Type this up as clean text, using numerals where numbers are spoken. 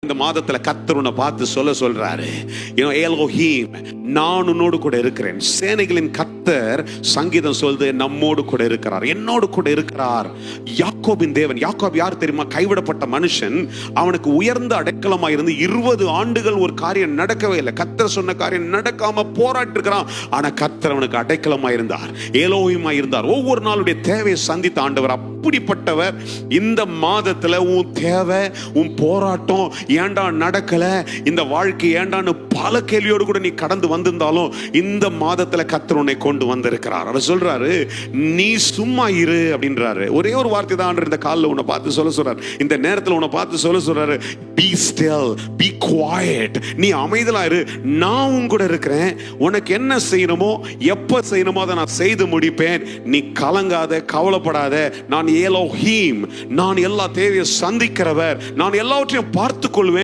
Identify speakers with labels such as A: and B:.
A: இந்த மாதத்துல கர்த்தர் உன்னை பார்த்து சொல்றாரு, எலோஹீம், நான் உன்னோடு கூட இருக்கிறேன். சேனைகளின் கர்த்தர் சங்கீதம் சொல்லுது, நம்மோடு கூட இருக்கிறார், என்னோடு கூட இருக்கிறார். யாக்கோபின் தேவன். யாக்கோப் யார் தெரியுமா? கைவிடப்பட்ட மனுஷன். அவனுக்கு உயர்ந்த அடைக்கலமா இருந்து 20 ஆண்டுகள் ஒரு காரியம் நடக்கவே இல்லை. கர்த்தர் சொன்ன காரியம் நடக்காம போராட்டி இருக்கிறான். ஆனா கர்த்தர் அவனுக்கு அடைக்கலமா இருந்தார், எலோஹீமா இருந்தார். ஒவ்வொரு நாளுடைய தேவையை சந்தித்த ஆண்டவர். அப்படிப்பட்டவர் இந்த மாதத்துல உன் தேவை, உன் போராட்டம் ஏண்டா நடக்கல, இந்த வாழ்க்கை ஏண்டான்னு பல கேள்வியோடு கூட நீ கடந்து வந்திருந்தாலும் இந்த மாதத்துல கர்த்தர் உன்னை கொண்டு வந்திருக்கிறார். அவர் சொல்றாரு, நீ சும்மா இரு அப்படின்றாரு. ஒரே ஒரு வார்த்தை தான் இந்த காலில் உன்னை பார்த்து சொல்றாரு, இந்த நேரத்தில் உன்னை பார்த்து சொல்றாரு, be still, be quiet. நீ அமைதலா இரு, நான் உன் கூட இருக்கிறேன். உனக்கு என்ன செய்யணுமோ எப்ப செய்யணுமோ அதை நான் செய்து முடிப்பேன். நீ கலங்காத, கவலைப்படாத. நான் எலோஹீம், நான் எல்லா தேவையை சந்திக்கிறவர், நான் எல்லாவற்றையும் பார்த்து